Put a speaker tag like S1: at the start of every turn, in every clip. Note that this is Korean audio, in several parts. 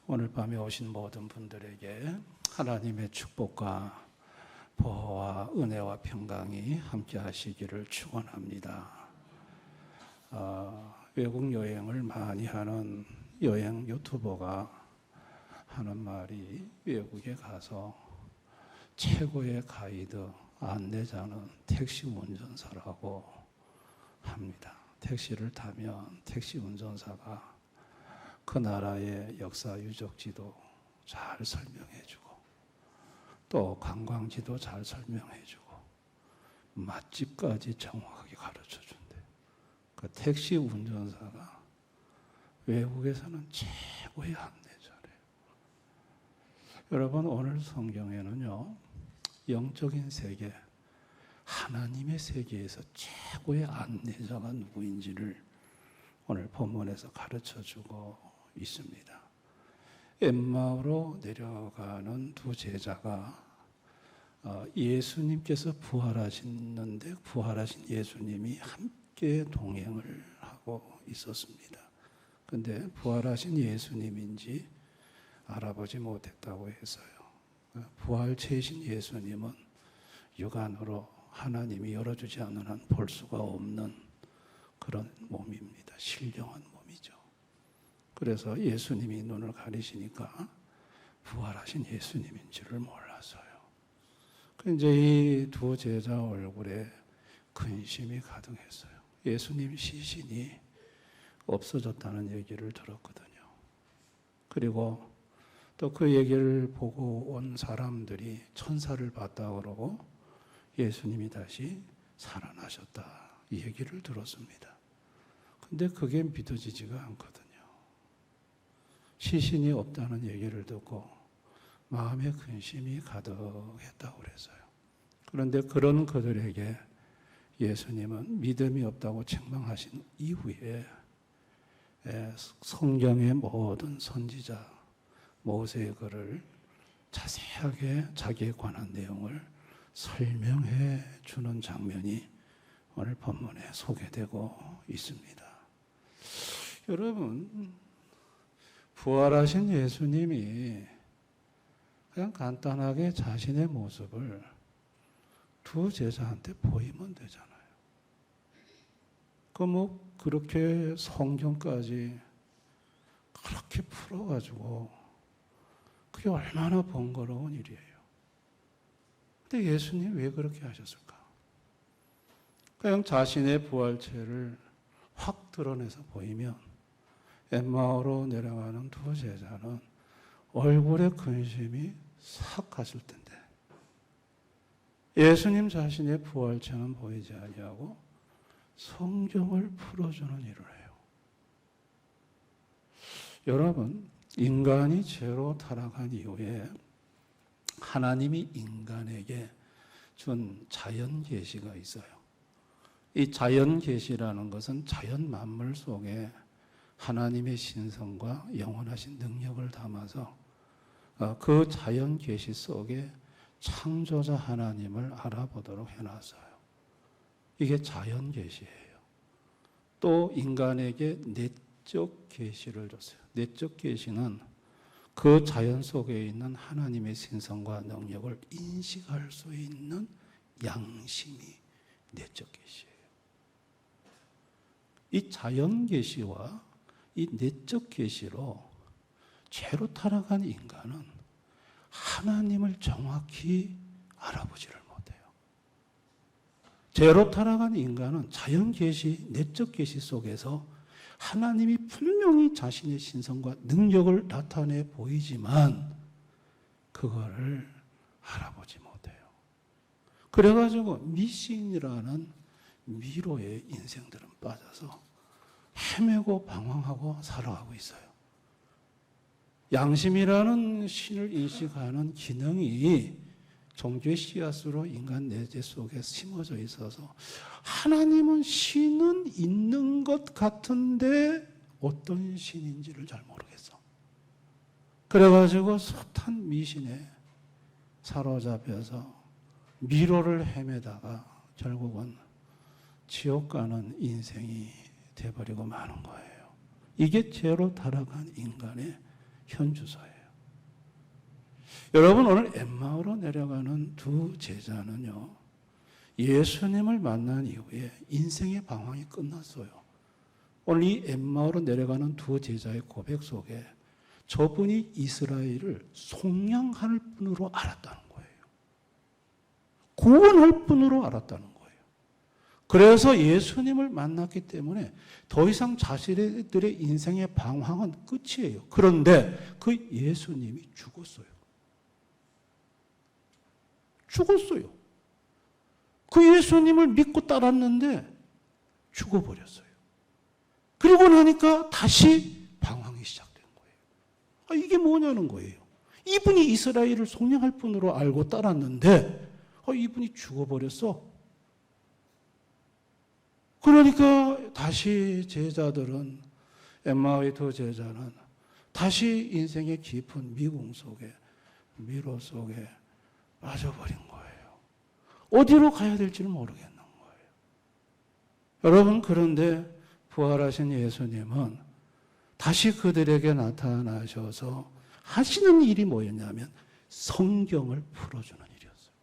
S1: 오늘 밤에 오신 모든 분들에게 하나님의 축복과 보호와 은혜와 평강이 함께 하시기를 축원합니다. 외국 여행을 많이 하는 여행 유튜버가 하는 말이 외국에 가서 최고의 가이드, 안내자는 택시 운전사라고 합니다. 택시를 타면 택시 운전사가 그 나라의 역사 유적지도 잘 설명해주고 또 관광지도 잘 설명해주고 맛집까지 정확하게 가르쳐준대. 그 택시 운전사가 외국에서는 최고의 안내자래요. 여러분, 오늘 성경에는요, 영적인 세계, 하나님의 세계에서 최고의 안내자가 누구인지를 오늘 본문에서 가르쳐주고 있습니다. 엠마오로 내려가는 두 제자가 예수님께서 부활하시는데 부활하신 예수님이 함께 동행을 하고 있었습니다. 그런데 부활하신 예수님인지 알아보지 못했다고 해서요. 부활체이신 예수님은 육안으로 하나님이 열어주지 않는 한 볼 수가 없는 그런 몸입니다. 신령한 몸이죠. 그래서 예수님이 눈을 가리시니까 부활하신 예수님인지를 몰랐어요. 이제 이 두 제자 얼굴에 근심이 가득했어요. 예수님 시신이 없어졌다는 얘기를 들었거든요. 그리고 또 그 얘기를 보고 온 사람들이 천사를 봤다 그러고 예수님이 다시 살아나셨다 이 얘기를 들었습니다. 근데 그게 믿어지지가 않거든요. 시신이 없다는 얘기를 듣고 마음에 근심이 가득했다고 그랬어요. 그런데 그런 그들에게 예수님은 믿음이 없다고 책망하신 이후에 성경의 모든 선지자 모세의 글을 자세하게 자기에 관한 내용을 설명해 주는 장면이 오늘 본문에 소개되고 있습니다. 여러분, 부활하신 예수님이 그냥 간단하게 자신의 모습을 두 제자한테 보이면 되잖아요. 그렇게 성경까지 그렇게 풀어가지고 그게 얼마나 번거로운 일이에요. 근데 예수님 왜 그렇게 하셨을까? 그냥 자신의 부활체를 확 드러내서 보이면 엠마오로 내려가는 두 제자는 얼굴에 근심이 싹 갔을 텐데 예수님 자신의 부활체는 보이지 아니하고 성경을 풀어주는 일을 해요. 여러분, 인간이 죄로 타락한 이후에 하나님이 인간에게 준 자연 계시가 있어요. 이 자연 계시라는 것은 자연 만물 속에 하나님의 신성과 영원하신 능력을 담아서 그 자연 계시 속에 창조자 하나님을 알아보도록 해놨어요. 이게 자연 계시예요. 또 인간에게 내적 계시를 줬어요. 내적 계시는 그 자연 속에 있는 하나님의 신성과 능력을 인식할 수 있는 양심이 내적 계시예요. 이 자연 계시와 이 내적 계시로 죄로 타락한 인간은 하나님을 정확히 알아보지를 못해요. 죄로 타락한 인간은 자연 계시, 내적 계시 속에서 하나님이 분명히 자신의 신성과 능력을 나타내 보이지만 그거를 알아보지 못해요. 그래가지고 미신이라는 미로의 인생들은 빠져서 헤매고 방황하고 살아가고 있어요. 양심이라는 신을 인식하는 기능이 종교의 씨앗으로 인간 내재 속에 심어져 있어서 하나님은 신은 있는 것 같은데 어떤 신인지를 잘 모르겠어. 그래가지고 숱한 미신에 사로잡혀서 미로를 헤매다가 결국은 지옥 가는 인생이 돼버리고 마는 거예요. 이게 죄로 타락한 인간의 현주소예요. 여러분, 오늘 엠마오로 내려가는 두 제자는요, 예수님을 만난 이후에 인생의 방황이 끝났어요. 오늘 이 엠마오로 내려가는 두 제자의 고백 속에 저분이 이스라엘을 속량할 분으로 알았다는 거예요. 구원할 분으로 알았다는 거예요. 그래서 예수님을 만났기 때문에 더 이상 자신들의 인생의 방황은 끝이에요. 그런데 그 예수님이 죽었어요. 죽었어요. 그 예수님을 믿고 따랐는데 죽어버렸어요. 그리고 나니까 다시 방황이 시작된 거예요. 이게 뭐냐는 거예요. 이분이 이스라엘을 속량할 분으로 알고 따랐는데 이분이 죽어버렸어. 그러니까 다시 제자들은, 엠마오의 두 제자는 다시 인생의 깊은 미궁 속에, 미로 속에 빠져버린 거예요. 어디로 가야 될지를 모르겠는 거예요. 여러분, 그런데 부활하신 예수님은 다시 그들에게 나타나셔서 하시는 일이 뭐였냐면 성경을 풀어주는 일이었어요.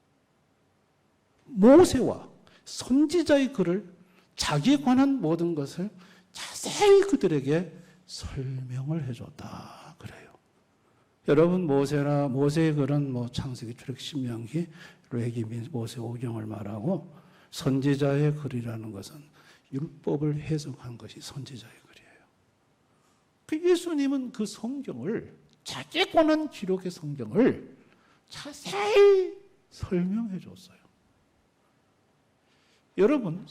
S1: 모세와 선지자의 글을, 자기에 관한 모든 것을 자세히 그들에게 설명을 해줬다 그래요. 여러분, 모세의 글은 창세기, 출애굽기, 신명기, 레위기, 모세오경을 말하고, 선지자의 글이라는 것은 율법을 해석한 것이 선지자의 글이에요. 그 예수님은 그 성경을, 자기에 관한 기록의 성경을 자세히 설명해 줬어요. 여러분,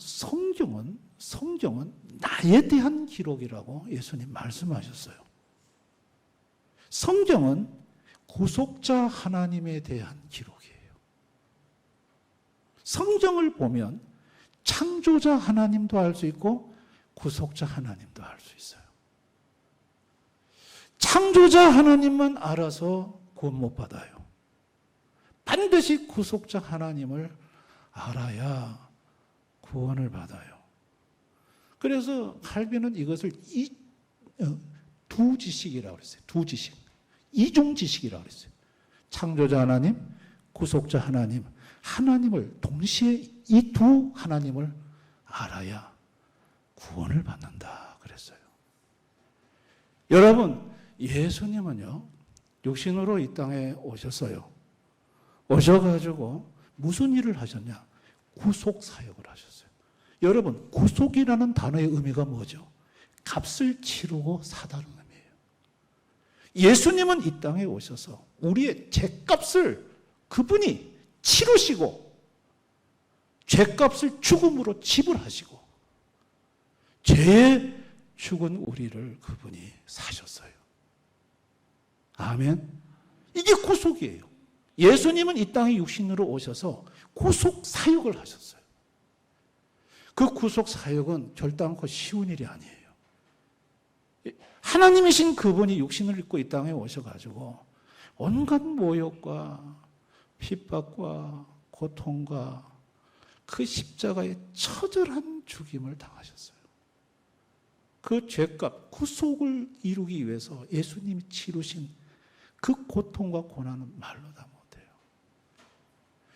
S1: 성경은 나에 대한 기록이라고 예수님 말씀하셨어요. 성경은 구속자 하나님에 대한 기록이에요. 성경을 보면 창조자 하나님도 알 수 있고 구속자 하나님도 알 수 있어요. 창조자 하나님만 알아서 구원 못 받아요. 반드시 구속자 하나님을 알아야 구원을 받아요. 그래서 칼빈은 이것을 두 지식이라고 그랬어요. 두 지식. 이중 지식이라고 그랬어요. 창조자 하나님, 구속자 하나님, 하나님을 동시에 이 두 하나님을 알아야 구원을 받는다 그랬어요. 여러분, 예수님은요, 육신으로 이 땅에 오셨어요. 오셔가지고 무슨 일을 하셨냐? 구속 사역을 하셨어요. 여러분, 구속이라는 단어의 의미가 뭐죠? 값을 치르고 사다는 의미예요. 예수님은 이 땅에 오셔서 우리의 죄값을 그분이 치르시고 죄값을 죽음으로 지불하시고 죄에 죽은 우리를 그분이 사셨어요. 아멘. 이게 구속이에요. 예수님은 이 땅에 육신으로 오셔서 구속 사역을 하셨어요. 그 구속 사역은 결단코 쉬운 일이 아니에요. 하나님이신 그분이 육신을 입고 이 땅에 오셔가지고 온갖 모욕과 핍박과 고통과 그 십자가의 처절한 죽임을 당하셨어요. 그 죄값, 구속을 이루기 위해서 예수님이 치르신 그 고통과 고난은 말로 다 못해요.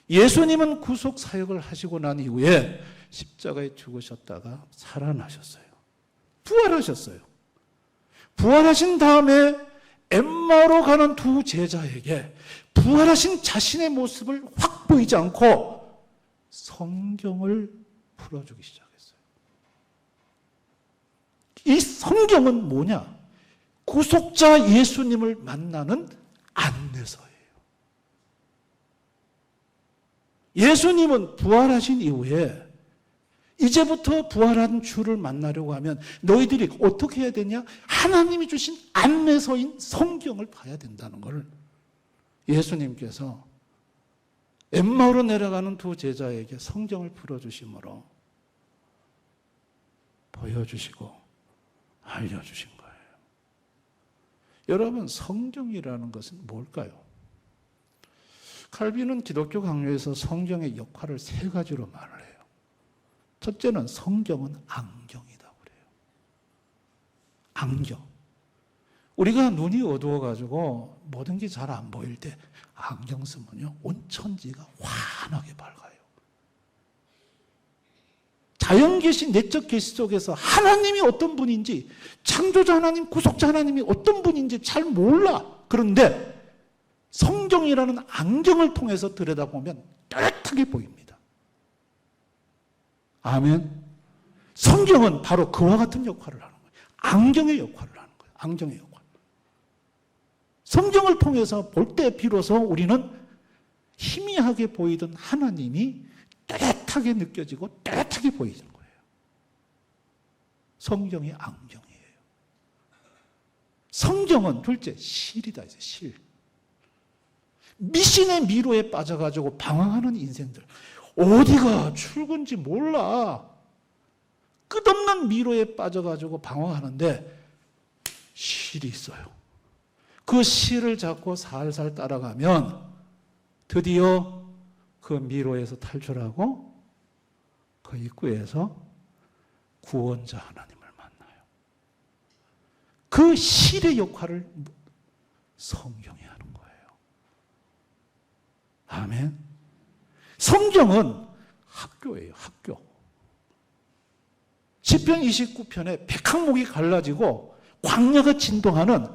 S1: 예수님은 구속 사역을 하시고 난 이후에 십자가에 죽으셨다가 살아나셨어요. 부활하셨어요. 부활하신 다음에 엠마오로 가는 두 제자에게 부활하신 자신의 모습을 확 보이지 않고 성경을 풀어주기 시작했어요. 이 성경은 뭐냐? 구속자 예수님을 만나는 안내서예요. 예수님은 부활하신 이후에 이제부터 부활한 주를 만나려고 하면 너희들이 어떻게 해야 되냐? 하나님이 주신 안내서인 성경을 봐야 된다는 걸 예수님께서 엠마오로 내려가는 두 제자에게 성경을 풀어주심으로 보여주시고 알려주신 거예요. 여러분, 성경이라는 것은 뭘까요? 칼빈은 기독교 강요에서 성경의 역할을 세 가지로 말을 해요. 첫째는 성경은 안경이다 그래요. 안경. 우리가 눈이 어두워가지고 모든 게 잘 안 보일 때 안경 쓰면요, 온 천지가 환하게 밝아요. 자연 계시, 내적 계시 속에서 하나님이 어떤 분인지, 창조자 하나님, 구속자 하나님이 어떤 분인지 잘 몰라. 그런데 성경이라는 안경을 통해서 들여다보면 또렷하게 보입니다. 아멘. 성경은 바로 그와 같은 역할을 하는 거예요. 안경의 역할을 하는 거예요. 안경의 역할. 성경을 통해서 볼 때 비로소 우리는 희미하게 보이던 하나님이 또렷하게 느껴지고 또렷하게 보이는 거예요. 성경이 안경이에요. 성경은 둘째, 실이다. 실. 미신의 미로에 빠져가지고 방황하는 인생들. 어디가 출구인지 몰라. 끝없는 미로에 빠져가지고 방황하는데 실이 있어요. 그 실을 잡고 살살 따라가면 드디어 그 미로에서 탈출하고 그 입구에서 구원자 하나님을 만나요. 그 실의 역할을 성경이 하는 거예요. 아멘. 성경은 학교예요. 학교. 시편 29편에 백항목이 갈라지고 광야가 진동하는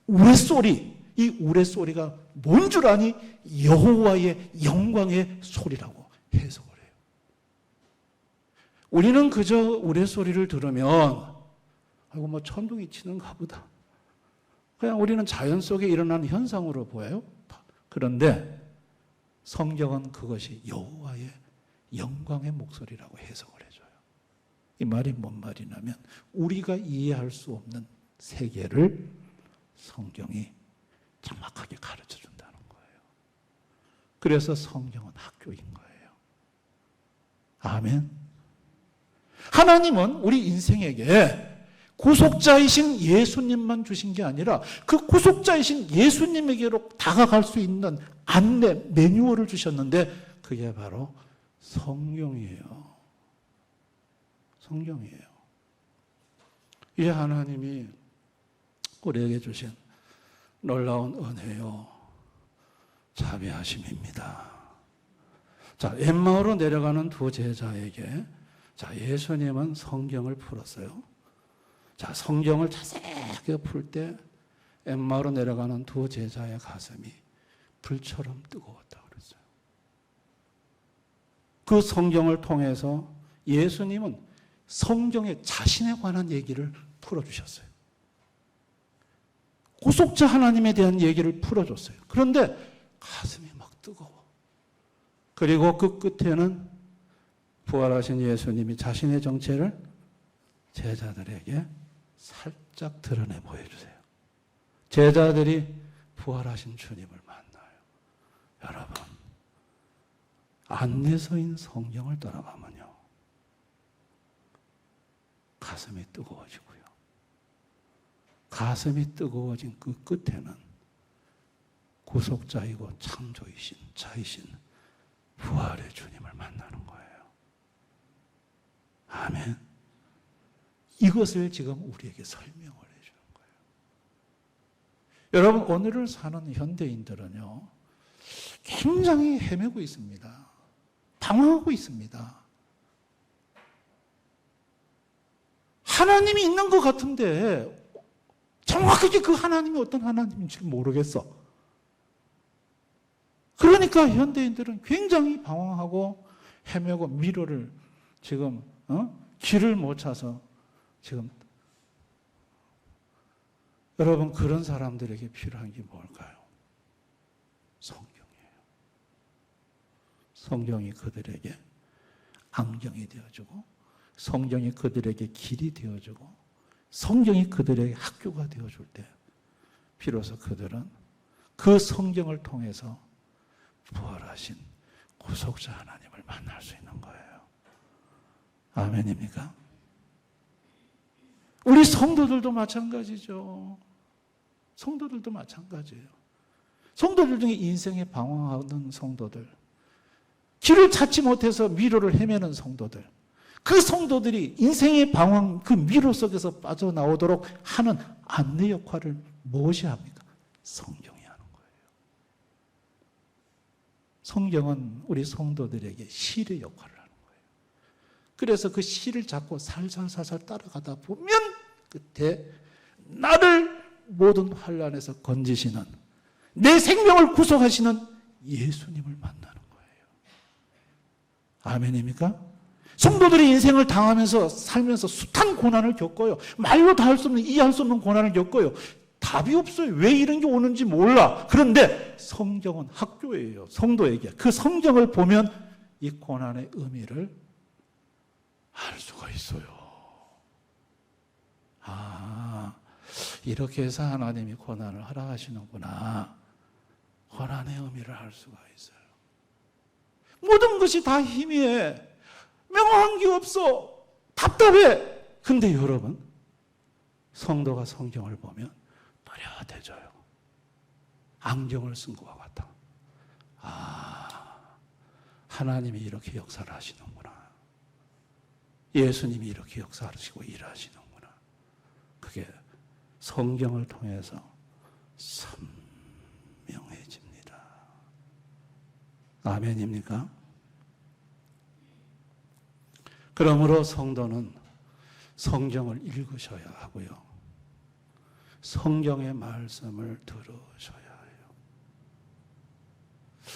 S1: 우레소리, 이 우레소리가 뭔 줄 아니? 여호와의 영광의 소리라고 해석을 해요. 우리는 그저 우레소리를 들으면 아이고 뭐 천둥이 치는가 보다. 그냥 우리는 자연 속에 일어나는 현상으로 보여요. 그런데 성경은 그것이 여호와의 영광의 목소리라고 해석을 해줘요. 이 말이 뭔 말이냐면 우리가 이해할 수 없는 세계를 성경이 정확하게 가르쳐 준다는 거예요. 그래서 성경은 학교인 거예요. 아멘. 하나님은 우리 인생에게 구속자이신 예수님만 주신 게 아니라 그 구속자이신 예수님에게로 다가갈 수 있는 안내, 매뉴얼을 주셨는데 그게 바로 성경이에요. 성경이에요. 이게 하나님이 우리에게 주신 놀라운 은혜요, 자비하심입니다. 자, 엠마오로 내려가는 두 제자에게 자, 예수님은 성경을 풀었어요. 자, 성경을 자세하게 풀 때 엠마오로 내려가는 두 제자의 가슴이 불처럼 뜨거웠다고 그랬어요. 그 성경을 통해서 예수님은 성경에 자신에 관한 얘기를 풀어주셨어요. 구속자 하나님에 대한 얘기를 풀어줬어요. 그런데 가슴이 막 뜨거워. 그리고 그 끝에는 부활하신 예수님이 자신의 정체를 제자들에게 살짝 드러내 보여주세요. 제자들이 부활하신 주님을 만나요. 여러분, 안내서인 성경을 따라가면요, 가슴이 뜨거워지고요. 가슴이 뜨거워진 그 끝에는 구속자이고 창조이신 자이신 부활의 주님을 만나는 거예요. 아멘. 이것을 지금 우리에게 설명을 해주는 거예요. 여러분, 오늘을 사는 현대인들은요, 굉장히 헤매고 있습니다. 당황하고 있습니다. 하나님이 있는 것 같은데 정확하게 그 하나님이 어떤 하나님인지 모르겠어. 그러니까 현대인들은 굉장히 방황하고 헤매고 미로를 지금 길을 못 찾아서 지금 여러분, 그런 사람들에게 필요한 게 뭘까요? 성경이에요. 성경이 그들에게 안경이 되어주고 성경이 그들에게 길이 되어주고 성경이 그들에게 학교가 되어줄 때 비로소 그들은 그 성경을 통해서 부활하신 구속자 하나님을 만날 수 있는 거예요. 아멘입니까? 우리 성도들도 마찬가지죠. 성도들도 마찬가지예요. 성도들 중에 인생에 방황하는 성도들, 길을 찾지 못해서 미로를 헤매는 성도들, 그 성도들이 인생의 방황, 그 미로 속에서 빠져나오도록 하는 안내 역할을 무엇이 합니까? 성경이 하는 거예요. 성경은 우리 성도들에게 실의 역할을 하는 거예요. 그래서 그 실을 잡고 살살살살 따라가다 보면 끝에 나를 모든 환난에서 건지시는, 내 생명을 구속하시는 예수님을 만나는 거예요. 아멘입니까? 성도들이 인생을 당하면서 살면서 숱한 고난을 겪어요. 말로 다 할 수 없는, 이해할 수 없는 고난을 겪어요. 답이 없어요. 왜 이런 게 오는지 몰라. 그런데 성경은 학교예요. 성도에게. 그 성경을 보면 이 고난의 의미를 알 수가 있어요. 아, 이렇게 해서 하나님이 고난을 허락하시는구나. 고난의 의미를 알 수가 있어요. 모든 것이 다 희미해. 명확한 게 없어. 답답해. 근데 여러분, 성도가 성경을 보면 또렷해져요. 안경을 쓴 것과 같아. 아, 하나님이 이렇게 역사를 하시는구나. 예수님이 이렇게 역사하시고 일하시는구나. 그게 성경을 통해서 선명해집니다. 아멘입니까? 그러므로 성도는 성경을 읽으셔야 하고요. 성경의 말씀을 들으셔야 해요.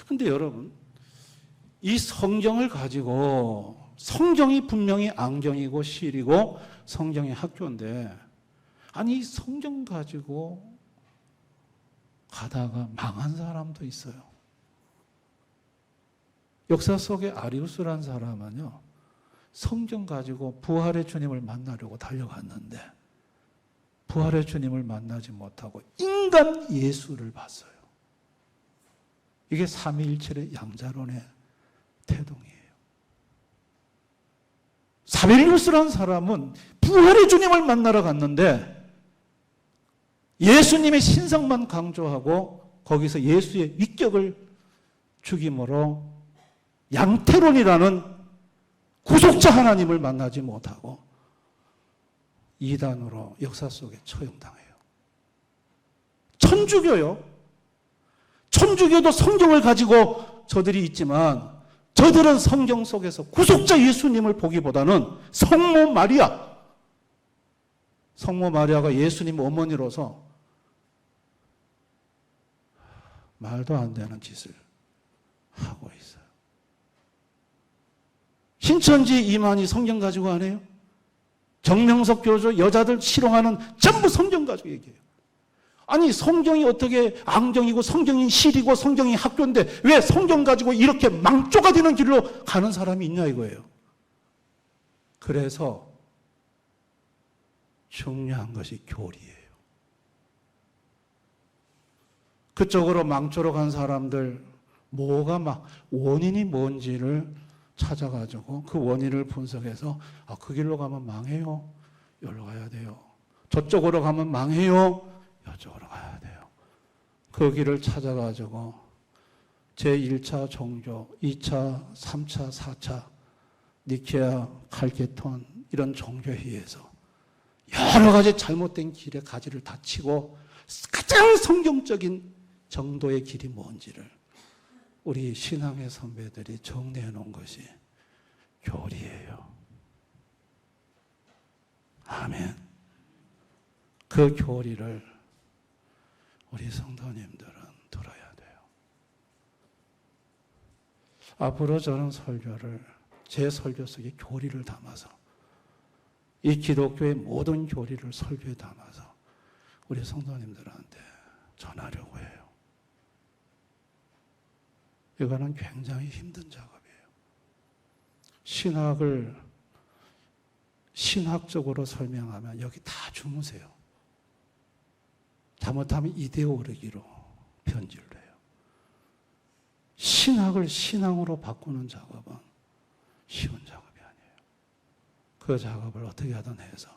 S1: 근데 여러분, 이 성경을 가지고, 성경이 분명히 안경이고 실이고 성경의 학교인데, 아니, 이 성경 가지고 가다가 망한 사람도 있어요. 역사 속에 아리우스라는 사람은요, 성경 가지고 부활의 주님을 만나려고 달려갔는데 부활의 주님을 만나지 못하고 인간 예수를 봤어요. 이게 삼위일체의 양자론의 태동이에요. 사벨리우스라는 사람은 부활의 주님을 만나러 갔는데 예수님의 신성만 강조하고 거기서 예수의 위격을 죽임으로 양태론이라는 구속자 하나님을 만나지 못하고 이단으로 역사 속에 처형당해요. 천주교요. 천주교도 성경을 가지고 저들이 있지만 저들은 성경 속에서 구속자 예수님을 보기보다는 성모 마리아가 예수님 어머니로서 말도 안 되는 짓을 하고 있어요. 신천지 이만희 성경 가지고 안 해요? 정명석 교주 여자들 실용하는 전부 성경 가지고 얘기해요. 아니, 성경이 어떻게 앙정이고 성경이 실이고 성경이 학교인데 왜 성경 가지고 이렇게 망조가 되는 길로 가는 사람이 있냐 이거예요. 그래서 중요한 것이 교리예요. 그쪽으로 망조로 간 사람들 뭐가 막 원인이 뭔지를 찾아가지고 그 원인을 분석해서 그 길로 가면 망해요. 여기로 가야 돼요. 저쪽으로 가면 망해요. 이쪽으로 가야 돼요. 그 길을 찾아가지고 제1차 종교, 2차, 3차, 4차 니케아, 칼케톤 이런 종교회의에서 여러 가지 잘못된 길에 가지를 다 치고 가장 성경적인 정도의 길이 뭔지를 우리 신앙의 선배들이 정리해 놓은 것이 교리예요. 아멘. 그 교리를 우리 성도님들은 들어야 돼요. 앞으로 저는 설교를 제 설교 속에 교리를 담아서 이 기독교의 모든 교리를 설교에 담아서 우리 성도님들한테 전하려고 해요. 이거는 굉장히 힘든 작업이에요. 신학을 신학적으로 설명하면 여기 다 주무세요. 잘못하면 이데올로기로 변질돼요. 신학을 신앙으로 바꾸는 작업은 쉬운 작업이 아니에요. 그 작업을 어떻게 하든 해서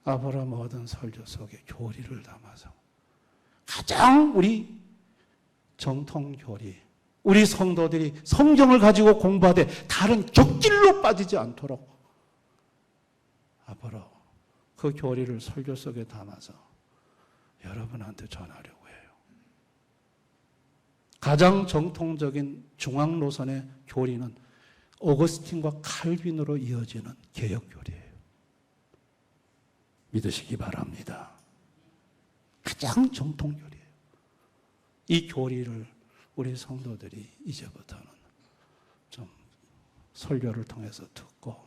S1: 앞으로 모든 설교 속에 교리를 담아서 가장 우리 정통교리, 우리 성도들이 성경을 가지고 공부하되 다른 격길로 빠지지 않도록 앞으로 그 교리를 설교 속에 담아서 여러분한테 전하려고 해요. 가장 정통적인 중앙 노선의 교리는 오거스틴과 칼빈으로 이어지는 개혁교리예요. 믿으시기 바랍니다. 가장 정통교리예요. 이 교리를 우리 성도들이 이제부터는 좀 설교를 통해서 듣고,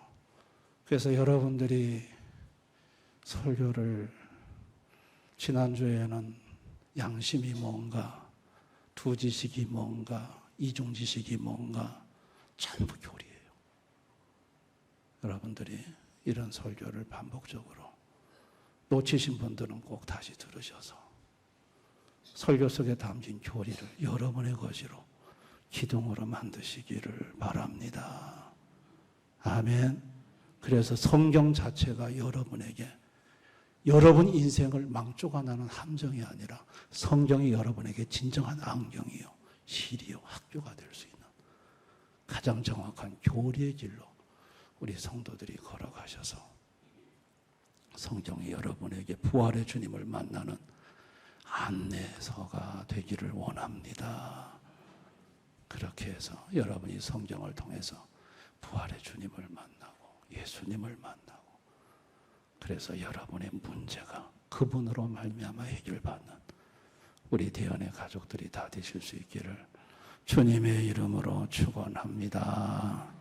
S1: 그래서 여러분들이 설교를 지난주에는 양심이 뭔가, 두지식이 뭔가, 이중지식이 뭔가 전부 교리예요. 여러분들이 이런 설교를 반복적으로 놓치신 분들은 꼭 다시 들으셔서 설교 속에 담긴 교리를 여러분의 것으로 기둥으로 만드시기를 바랍니다. 아멘. 그래서 성경 자체가 여러분에게 여러분 인생을 망조가 나는 함정이 아니라 성경이 여러분에게 진정한 안경이요, 실이요, 학교가 될 수 있는 가장 정확한 교리의 길로 우리 성도들이 걸어가셔서 성경이 여러분에게 부활의 주님을 만나는 안내서가 되기를 원합니다. 그렇게 해서 여러분이 성경을 통해서 부활의 주님을 만나고 예수님을 만나고, 그래서 여러분의 문제가 그분으로 말미암아 해결받는 우리 대연의 가족들이 다 되실 수 있기를 주님의 이름으로 축원합니다.